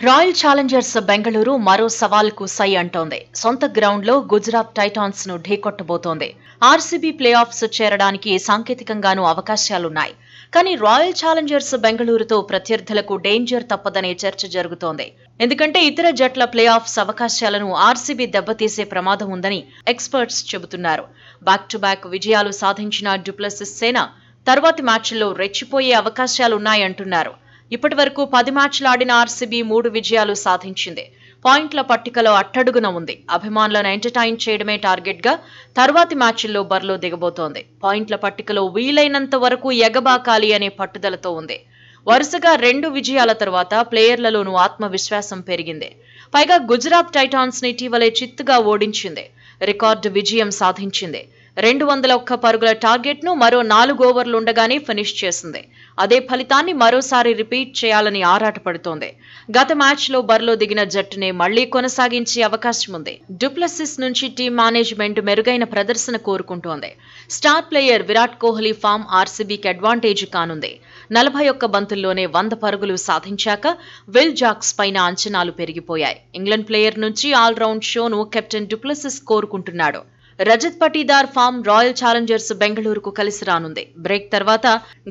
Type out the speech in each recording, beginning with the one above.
Royal Challengers Bengaluru మరో సవాల్కు సై అంటోంది. సొంత గ్రౌండ్లో గుజరాత్ టైటాన్స్ ను ఢీకొట్టబోతోంది. ఆర్సీబీ ప్లే ఆఫ్స్ చేరడానికి సాంకేతికంగానూ అవకాశాలున్నాయి. కానీ రాయల్ ఛాలెంజర్స్ బెంగళూరుతో ప్రత్యర్థులకు డేంజర్ తప్పదనే చర్చ జరుగుతోంది. ఎందుకంటే ఇతర జట్ల ప్లే ఆఫ్స్ అవకాశాలను ఆర్సీబీ దెబ్బతీసే ప్రమాదం ఉందని ఎక్స్పర్ట్స్ చెబుతున్నారు. బ్యాక్ టు బ్యాక్ విజయాలు సాధించిన డుప్లెసిస్ సేన తర్వాతి మ్యాచ్ల్లో రెచ్చిపోయే అవకాశాలున్నాయంటున్నారు. ఇప్పటి వరకు 10 మ్యాచ్లు ఆడిన ఆర్సీబీ 3 విజయాలు సాధించింది. పాయింట్ల పట్టికలో అట్టడుగున ఉంది. అభిమానులను ఎంటర్టైన్ చేయడమే టార్గెట్ గా తర్వాతి మ్యాచ్ల్లో బరిలో దిగబోతోంది. పాయింట్ల పట్టికలో వీలైనంత వరకు ఎగబాకాలి అనే పట్టుదలతో ఉంది. వరుసగా 2 విజయాల తర్వాత ప్లేయర్లలోనూ ఆత్మవిశ్వాసం పెరిగింది. పైగా గుజరాత్ టైటాన్స్ ని ఇటీవలే చిత్తుగా ఓడించింది. రికార్డు విజయం సాధించింది. 201 పరుగుల టార్గెట్ ను మరో 4 ఓవర్లుండగానే ఫినిష్ చేసింది. అదే ఫలితాన్ని మరోసారి రిపీట్ చేయాలని ఆరాటపడుతోంది. గత మ్యాచ్లో బరిలో దిగిన జట్టునే మళ్లీ కొనసాగించే అవకాశం ఉంది. డుప్లెసిస్ నుంచి టీం మేనేజ్మెంట్ మెరుగైన ప్రదర్శన కోరుకుంటోంది. Star player Virat Kohli form ఆర్సీబీకి అడ్వాంటేజ్ కానుంది. 41 బంతుల్లోనే 100 పరుగులు సాధించాక విల్ జాక్స్ పైన అంచనాలు పెరిగిపోయాయి. ఇంగ్లాండ్ ప్లేయర్ నుంచి ఆల్రౌండ్ షోను కెప్టెన్ డుప్లెసిస్ కోరుకుంటున్నాడు. Rajat Patidar form Royal Challengers బెంగళూరుకు కలిసి రానుంది. బ్రేక్ తర్వాత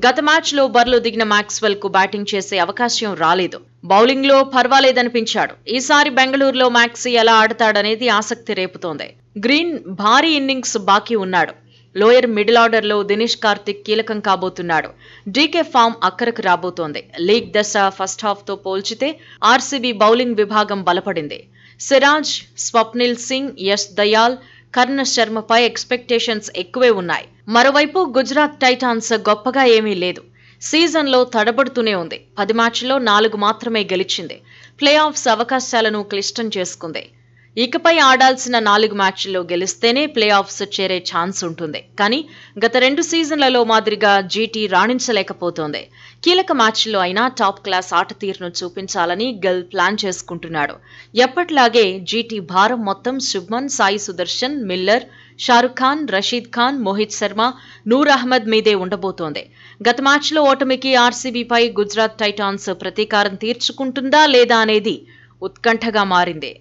గత మ్యాచ్లో బరిలో దిగిన మాక్స్వెల్ కు బ్యాటింగ్ చేసే అవకాశం రాలేదు. బౌలింగ్ లో పర్వాలేదనిపించాడు. ఈసారి బెంగళూరులో మ్యాక్సీ ఎలా ఆడతాడనేది ఆసక్తి రేపుతోంది. గ్రీన్ భారీ ఇన్నింగ్స్ బాకీ ఉన్నాడు. లోయర్ మిడిల్ ఆర్డర్ లో దినేష్ కార్తిక్ కీలకం కాబోతున్నాడు. డీకే ఫామ్ అక్కరకు రాబోతోంది. లీగ్ దశ ఫస్ట్ హాఫ్ తో పోల్చితే ఆర్సీబీ బౌలింగ్ విభాగం బలపడింది. సిరాజ్, స్వప్నిల్ సింగ్, యశ్ దయాల్, కర్ణ శర్మపై ఎక్స్పెక్టేషన్స్ ఎక్కువే ఉన్నాయి. మరోవైపు గుజరాత్ టైటాన్స్ గొప్పగా ఏమీ లేదు. సీజన్లో తడబడుతూనే ఉంది. 10 మ్యాచ్ల్లో 4 మాత్రమే గెలిచింది. ప్లే ఆఫ్స్ అవకాశాలను క్లిష్టం చేసుకుంది. ఇకపై ఆడాల్సిన 4 మ్యాచ్ల్లో గెలిస్తేనే ప్లే ఆఫ్స్ చేరే ఛాన్స్ ఉంటుంది. కానీ గత 2 సీజన్లలో మాదిరిగా జీటీ రాణించలేకపోతోంది. కీలక మ్యాచ్ల్లో అయినా టాప్ క్లాస్ ఆట తీరును చూపించాలని గల్ ప్లాన్ చేసుకుంటున్నాడు. ఎప్పట్లాగే జీటీ భారం మొత్తం శుభ్మన్, సాయి సుదర్శన్, మిల్లర్, షారుఖ్ ఖాన్, రషీద్ ఖాన్, మోహిత్ శర్మ, నూర్ అహ్మద్ మీదే ఉండబోతోంది. గత మ్యాచ్లో ఓటమికి ఆర్సీబీపై గుజరాత్ టైటాన్స్ ప్రతీకారం తీర్చుకుంటుందా లేదా అనేది ఉత్కంఠగా మారింది.